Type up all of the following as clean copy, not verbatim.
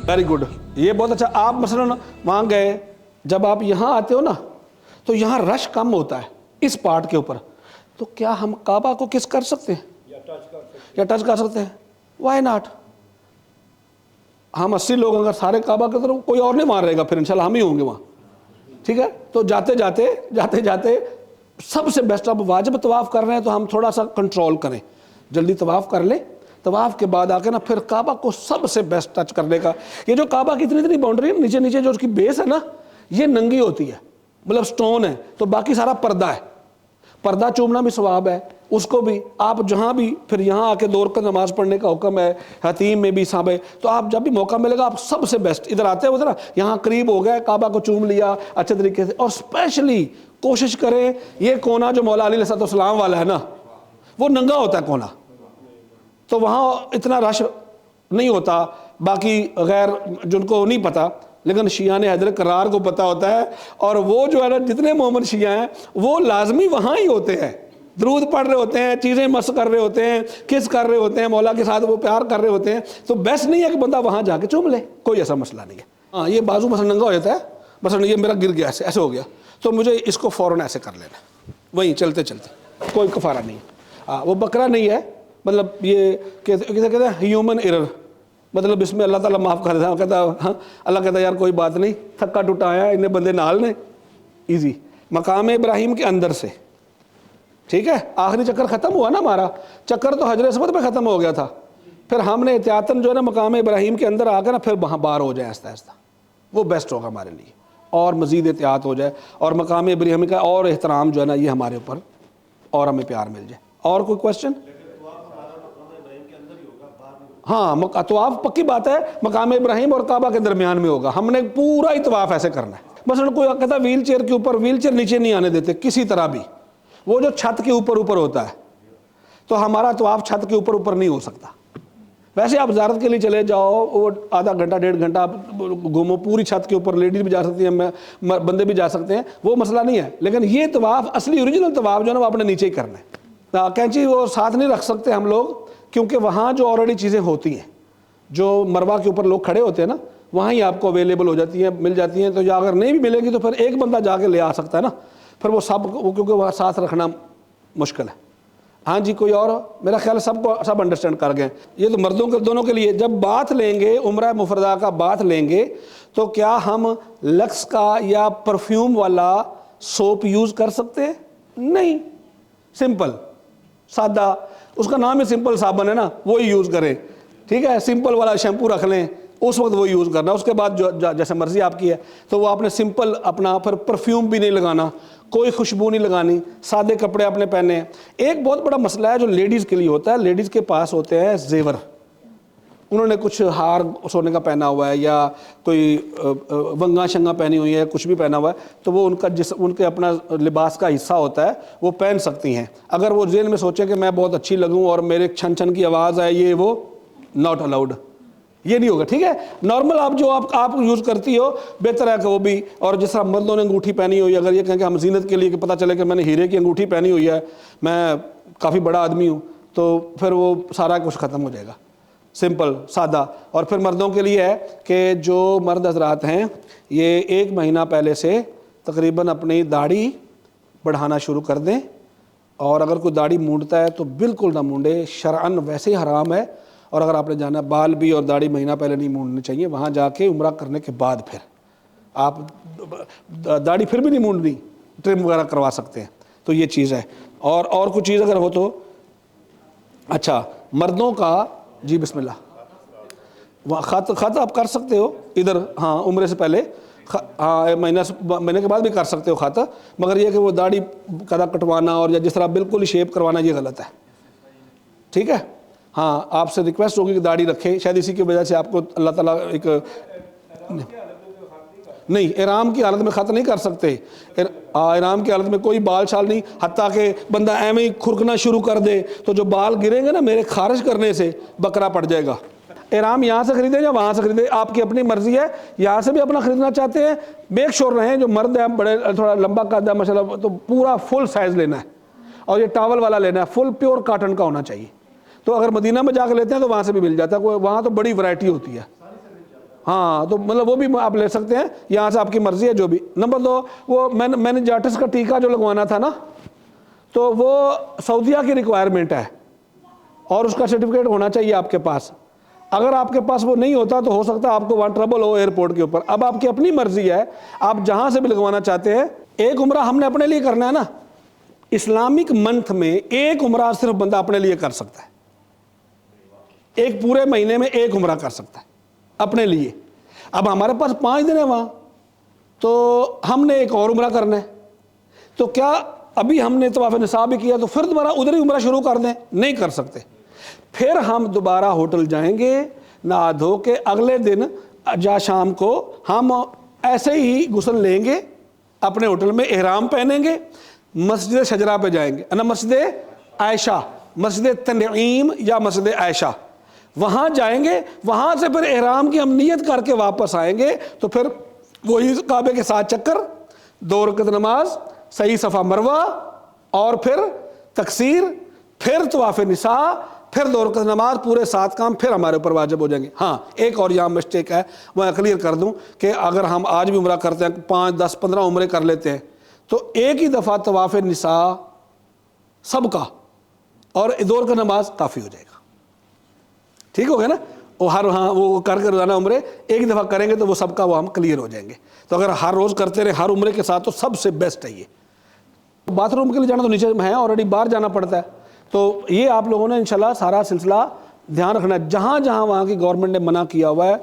Very good, ये बहुत अच्छा। आप मसलन वहाँ गए, जब आप यहाँ आते हो ना तो यहाँ रश कम होता है इस पार्ट के ऊपर, तो क्या हम काबा को किस कर सकते हैं या टच कर सकते हैं? Why not? हम 80 लोग अगर सारे काबा की तरफ, कोई और नहीं वहाँ रहेगा, फिर इंशाल्लाह हम ही होंगे वहाँ, ठीक है। तो जाते जाते सबसे बेस्ट, अब वाजिब तवाफ़ कर रहे हैं तो हम थोड़ा सा कंट्रोल करें, जल्दी तवाफ़ कर लें, तवाफ़ के बाद आके ना फिर काबा को सबसे बेस्ट टच करने का। ये जो काबा की इतनी बाउंड्री है, नीचे नीचे जो उसकी बेस है ना, ये नंगी होती है, मतलब स्टोन है, तो बाकी सारा पर्दा है। पर्दा चूमना भी सवाब है, उसको भी आप जहाँ भी, फिर यहाँ आके 2 रकात नमाज पढ़ने का हुक्म है, हतीम में भी साहब है। तो आप जब भी मौका मिलेगा आप सबसे बेस्ट इधर आते हैं, उधर यहाँ करीब हो गए, काबा को चूम लिया अच्छे तरीके से। और स्पेशली कोशिश करें, ये कोना जो मौला अली अलैहिस्सलाम वाला है ना, वो नंगा होता है कोना, तो वहाँ इतना रश नहीं होता। बाकी गैर जिनको नहीं पता, लेकिन शियाने हैदर करार को पता होता है, और वो जो है ना, जितने मोहम्मद शिया हैं वो लाजमी वहाँ ही होते हैं, दरूद पढ़ रहे होते हैं, चीज़ें मस कर रहे होते हैं, किस कर रहे होते हैं, मौला के साथ वो प्यार कर रहे होते हैं। तो बेस्ट नहीं है कि बंदा वहाँ जाके चूम ले, कोई ऐसा मसला नहीं है। हाँ, ये बाजू मसल नंगा हो जाता है, बस ये मेरा गिर गया, ऐसे हो गया, तो मुझे इसको फ़ौरन ऐसे कर लेना, वहीं चलते चलते, कोई कफारा नहीं है। हाँ, वो बकरा नहीं है, मतलब ये कहते हैं ह्यूमन एरर, मतलब इसमें अल्लाह ताला माफ़ कर देता, कहता हाँ, अल्लाह कहता यार कोई बात नहीं, थक्का टुटा आया, इन्हें बंदे नाल ने, ईजी। मकाम इब्राहिम के अंदर से, ठीक है, आखिरी चक्कर ख़त्म हुआ ना हमारा, चक्कर तो हजर अस्वद पे ख़त्म हो गया था, फिर हमने एहतियातन जो है ना मकाम इब्राहिम के अंदर आकर ना फिर वहाँ बाहर हो जाए आहिस्ता आहिस्ता, वो बेस्ट होगा हमारे लिए, और मज़ीद एहतियात हो जाए, और मकाम इब्राहिम का और एहतराम जो है ना ये हमारे ऊपर, और हमें प्यार मिल जाए। और कोई क्वेश्चन? हाँ, तवाफ़ पक्की बात है मकाम इब्राहिम और काबा के दरमियान में होगा, हमने पूरा ही तवाफ़ ऐसे करना है। मसलन कोई कहता है व्हील चेयर के ऊपर, व्हील चेयर नीचे नहीं आने देते किसी तरह भी, वो जो छत के ऊपर होता है, तो हमारा तवाफ़ छत के ऊपर नहीं हो सकता। वैसे आप ज़ियारत के लिए चले जाओ, वो आधा घंटा 1.5 घंटा आप घूमो पूरी छत के ऊपर, लेडीज़ भी जा सकती हैं, बंदे भी जा सकते हैं, वो मसला नहीं है। लेकिन ये तवाफ़ असली ओरिजिनल तवाफ़ जो है ना वो आपने नीचे ही करना है। कैंची वो साथ नहीं रख सकते हम लोग, क्योंकि वहाँ जो ऑलरेडी चीज़ें होती हैं, जो मरवा के ऊपर लोग खड़े होते हैं ना, वहाँ ही आपको अवेलेबल हो जाती हैं, मिल जाती हैं। तो या अगर नहीं भी मिलेगी तो फिर एक बंदा जाके ले आ सकता है ना, फिर वो सब, क्योंकि वहाँ साथ रखना मुश्किल है। हाँ जी, कोई और? मेरा ख्याल सब अंडरस्टैंड कर गए। ये तो मर्दों के दोनों के लिए, जब बात लेंगे उम्रा मुफरदा का बात लेंगे, तो क्या हम लक्स का या परफ्यूम वाला सोप यूज़ कर सकते हैं? नहीं, सिंपल सादा, उसका नाम ही सिंपल साबन है ना, वो ही यूज़ करें, ठीक है। सिंपल वाला शैम्पू रख लें, उस वक्त वो यूज़ करना, उसके बाद जो जैसे मर्ज़ी आपकी है, तो वो आपने सिंपल अपना, फिर परफ्यूम भी नहीं लगाना, कोई खुशबू नहीं लगानी, सादे कपड़े आपने पहने हैं। एक बहुत बड़ा मसला है जो लेडीज़ के लिए होता है, लेडीज़ के पास होते हैं जेवर, उन्होंने कुछ हार सोने का पहना हुआ है या कोई वंगा शंगा पहनी हुई है, कुछ भी पहना हुआ है, तो वो उनके अपना लिबास का हिस्सा होता है, वो पहन सकती हैं। अगर वो जेल में सोचे कि मैं बहुत अच्छी लगूं और मेरे छन छन की आवाज़ है, ये वो नॉट अलाउड, ये नहीं होगा, ठीक है। नॉर्मल आप जो आप यूज़ करती हो बेहतर है कि वो भी, और जिस तरह मर्दों ने अंगूठी पहनी हुई, अगर ये कहें कि हम जीनत के लिए कि पता चले कि मैंने हीरे की अंगूठी पहनी हुई है, मैं काफ़ी बड़ा आदमी हूँ, तो फिर वो सारा कुछ ख़त्म हो जाएगा, सिंपल सादा। और फिर मर्दों के लिए है कि जो मर्द हजरात हैं ये 1 महीना पहले से तकरीबन अपनी दाढ़ी बढ़ाना शुरू कर दें, और अगर कोई दाढ़ी मूंढता है तो बिल्कुल ना मूंढे, शरअन वैसे ही हराम है। और अगर आपने जाना, बाल भी और दाढ़ी महीना पहले नहीं मूंढनी चाहिए, वहाँ जाके उम्रा करने के बाद फिर आप दाढ़ी फिर भी नहीं मूंढनी, ट्रिम वगैरह करवा सकते हैं। तो ये चीज़ है। और कुछ चीज़ अगर हो तो अच्छा, मर्दों का जी बिस्मिल्लाह, वहाँ खत आप कर सकते हो इधर, हाँ उम्रे से पहले, हाँ महीने के बाद भी कर सकते हो खाता, मगर ये कि वो दाढ़ी कदा कटवाना और या जिस तरह बिल्कुल ही शेप करवाना ये गलत है, ठीक है। हाँ, आपसे रिक्वेस्ट होगी कि दाढ़ी रखें, शायद इसी की वजह से आपको अल्लाह ताला एक नहीं, इहराम की हालत में खत नहीं कर सकते, इहराम की हालत में कोई बाल शाल नहीं, हत्ता कि बंदा एवं ही खुरकना शुरू कर दे तो जो बाल गिरेंगे ना मेरे खारिज करने से बकरा पड़ जाएगा। इहराम यहाँ से खरीदे या वहाँ से खरीदे, आपकी अपनी मर्जी है। यहाँ से भी अपना खरीदना चाहते हैं, मेक श्योर रहें जो मर्द है बड़े थोड़ा लंबा कद है माशाल्लाह, तो पूरा फुल साइज़ लेना है, और ये टावल वाला लेना है, फुल प्योर काटन का होना चाहिए। तो अगर मदीना में जाकर लेते हैं तो वहाँ से भी मिल जाता है, वहाँ तो बड़ी वैरायटी होती है। ہاں تو مطلب وہ بھی آپ لے سکتے ہیں، یہاں سے آپ کی مرضی ہے جو بھی۔ نمبر 2 وہ میننجائٹس کا ٹیکہ جو لگوانا تھا نا، تو وہ سعودیہ کی ریکوائرمنٹ ہے اور اس کا سرٹیفکیٹ ہونا چاہیے آپ کے پاس۔ اگر آپ کے پاس وہ نہیں ہوتا تو ہو سکتا ہے آپ کو وہاں ٹربل ہو ایئرپورٹ کے اوپر۔ اب آپ کی اپنی مرضی ہے، آپ جہاں سے بھی لگوانا چاہتے ہیں۔ ایک عمرہ ہم نے اپنے لیے کرنا ہے نا، اسلامک منتھ میں ایک عمرہ صرف بندہ اپنے لیے کر سکتا ہے، ایک پورے مہینے میں ایک عمرہ کر سکتا ہے اپنے لیے۔ اب ہمارے پاس 5 دن ہے وہاں، تو ہم نے ایک اور عمرہ کرنا ہے، تو کیا ابھی ہم نے طواف نساء بھی کیا تو پھر دوبارہ ادھر ہی عمرہ شروع کر دیں؟ نہیں کر سکتے۔ پھر ہم دوبارہ ہوٹل جائیں گے، نہا دھو کے اگلے دن شام کو ہم ایسے ہی غسل لیں گے، اپنے ہوٹل میں احرام پہنیں گے، مسجد شجرہ پہ جائیں گے، مسجد عائشہ، مسجد تنعیم یا مسجد عائشہ، وہاں جائیں گے، وہاں سے پھر احرام کی ہم نیت کر کے واپس آئیں گے، تو پھر وہی کعبے کے 7 چکر، 2 رکعت نماز، صحیح صفا مروہ، اور پھر تقصیر، پھر طواف نساء، پھر 2 رکعت نماز، پورے 7 کام پھر ہمارے اوپر واجب ہو جائیں گے۔ ہاں ایک اور یہاں مسٹیک ہے، میں کلیئر کر دوں کہ اگر ہم آج بھی عمرہ کرتے ہیں، 5 10 15 عمرے کر لیتے ہیں، تو ایک ہی دفعہ طواف نساء سب کا اور 2 رکعت نماز کافی ہو جائے گا، ٹھیک ہو گیا نا؟ وہ کر کے روزانہ عمرے ایک دفعہ کریں گے تو وہ سب کا وہ ہم کلیئر ہو جائیں گے۔ تو اگر ہر روز کرتے رہے ہر عمرے کے ساتھ تو سب سے بیسٹ ہے یہ۔ باتھ روم کے لیے جانا تو نیچے ہے، آلریڈی باہر جانا پڑتا ہے، تو یہ آپ لوگوں نے انشاءاللہ سارا سلسلہ دھیان رکھنا ہے۔ جہاں جہاں وہاں کی گورنمنٹ نے منع کیا ہوا ہے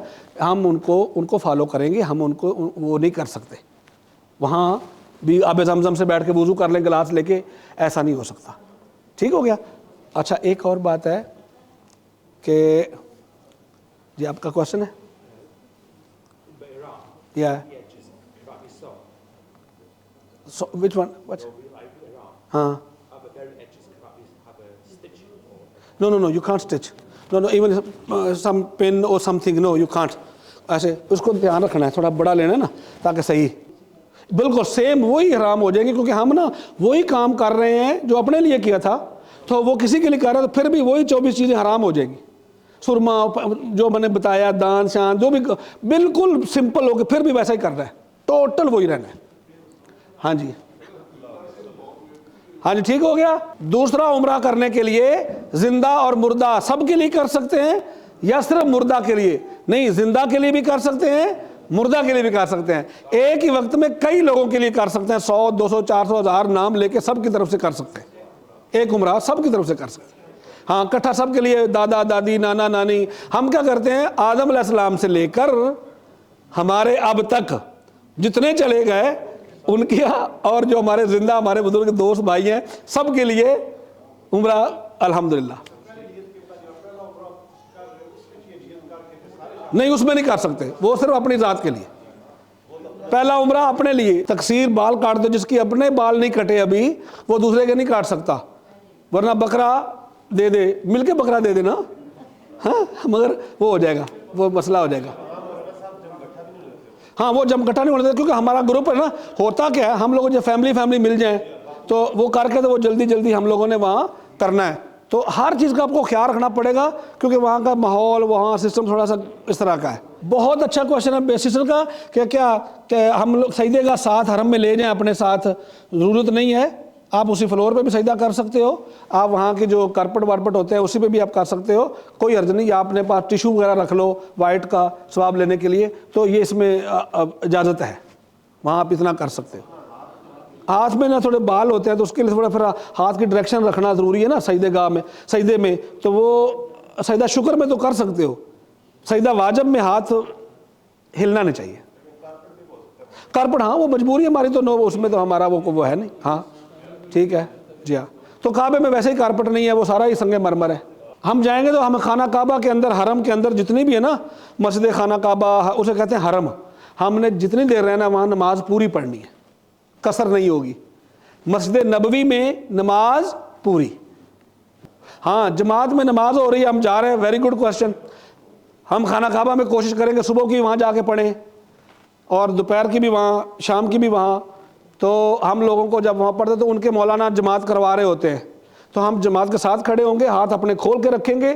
ہم ان کو فالو کریں گے، ہم ان کو وہ نہیں کر سکتے۔ وہاں بھی آب زمزم سے بیٹھ کے وضو کر لیں گلاس لے کے، ایسا نہیں ہو سکتا، ٹھیک ہو گیا؟ اچھا ایک اور بات ہے کہ جی آپ کا کوشچن ہے یا which one? What? ہاں no you can't stitch, no even some pin or something, no you can't۔ ایسے اس کو دھیان رکھنا ہے، تھوڑا بڑا لینا ہے نا تاکہ صحیح بالکل سیم وہی حرام ہو جائیں گے، کیونکہ ہم نا وہی کام کر رہے ہیں جو اپنے لیے کیا تھا، تو وہ کسی کے لیے کر رہا ہے تو پھر بھی وہی 24 چیزیں حرام ہو جائیں گی۔ سرما جو میں نے بتایا، دان شان جو بھی بالکل سمپل ہو کے پھر بھی ویسا ہی کرنا ہے، ٹوٹل وہی رہنا ہے۔ ہاں جی ہاں جی ٹھیک ہو گیا۔ دوسرا عمرہ کرنے کے لیے زندہ اور مردہ سب کے لیے کر سکتے ہیں یا صرف مردہ کے لیے؟ نہیں، زندہ کے لیے بھی کر سکتے ہیں، مردہ کے لیے بھی کر سکتے ہیں، ایک ہی وقت میں کئی لوگوں کے لیے کر سکتے ہیں، 100 200 400 1000 نام لے کے سب کی طرف سے کر سکتے ہیں، ایک عمرہ سب کی طرف سے کر سکتے ہیں۔ ہاں کٹھا سب کے لیے، دادا دادی نانا نانی۔ ہم کیا کرتے ہیں، آدم علیہ السلام سے لے کر ہمارے اب تک جتنے چلے گئے ان کی، اور جو ہمارے زندہ ہمارے بزرگ دوست بھائی ہیں سب کے لیے عمرہ الحمدللہ۔ نہیں اس میں نہیں کر سکتے، وہ صرف اپنی ذات کے لیے۔ پہلا عمرہ اپنے لیے، تقصیر بال کاٹ دو، جس کی اپنے بال نہیں کٹے ابھی وہ دوسرے کے نہیں کاٹ سکتا، ورنہ بکرا دے دے، مل کے بکرا دے دینا، ہاں مگر وہ ہو جائے گا، وہ مسئلہ ہو جائے گا۔ ہاں وہ جم کٹھا نہیں ہونا، کیونکہ ہمارا گروپ ہے نا، ہوتا کیا ہے ہم لوگ جو فیملی مل جائیں تو وہ کر کے تو وہ جلدی ہم لوگوں نے وہاں کرنا ہے، تو ہر چیز کا آپ کو خیال رکھنا پڑے گا، کیونکہ وہاں کا ماحول، وہاں سسٹم تھوڑا سا اس طرح کا ہے۔ بہت اچھا کوشچن ہے بیسسر کا کہ ہم لوگ سجدے کا ساتھ حرم میں لے جائیں اپنے ساتھ، ضرورت نہیں ہے، آپ اسی فلور پہ بھی سجدہ کر سکتے ہو، آپ وہاں کے جو کارپٹ وارپٹ ہوتے ہیں اسی پہ بھی آپ کر سکتے ہو، کوئی حرج نہیں، آپ اپنے پاس ٹیشو وغیرہ رکھ لو وائٹ کا ثواب لینے کے لیے، تو یہ اس میں اجازت ہے، وہاں آپ اتنا کر سکتے ہو۔ ہاتھ میں نا تھوڑے بال ہوتے ہیں تو اس کے لیے تھوڑا پھر ہاتھ کی ڈائریکشن رکھنا ضروری ہے نا سجدے میں، تو وہ سجدہ شکر میں تو کر سکتے ہو، سجدہ واجب میں ہاتھ ہلنا نہیں چاہیے۔ کارپٹ ہاں وہ مجبوری ہے ہماری، تو اس میں تو ہمارا وہ ہے نہیں، ہاں ٹھیک ہے جی ہاں۔ تو کعبے میں ویسے ہی کارپٹ نہیں ہے، وہ سارا ہی سنگ مرمر ہے۔ ہم جائیں گے تو ہم خانہ کعبہ کے اندر، حرم کے اندر جتنی بھی ہے نا مسجد خانہ کعبہ، اسے کہتے ہیں حرم، ہم نے جتنی دیر رہنا وہاں نماز پوری پڑھنی ہے، قصر نہیں ہوگی۔ مسجد نبوی میں نماز پوری، ہاں جماعت میں نماز ہو رہی ہے، ہم جا رہے ہیں، ویری گڈ کوشچن، ہم خانہ کعبہ میں کوشش کریں گے صبح کی وہاں جا کے پڑھیں اور دوپہر کی بھی وہاں، شام کی بھی وہاں، تو ہم لوگوں کو جب وہاں پڑھتے تو ان کے مولانا جماعت کروا رہے ہوتے ہیں، تو ہم جماعت کے ساتھ کھڑے ہوں گے، ہاتھ اپنے کھول کے رکھیں گے،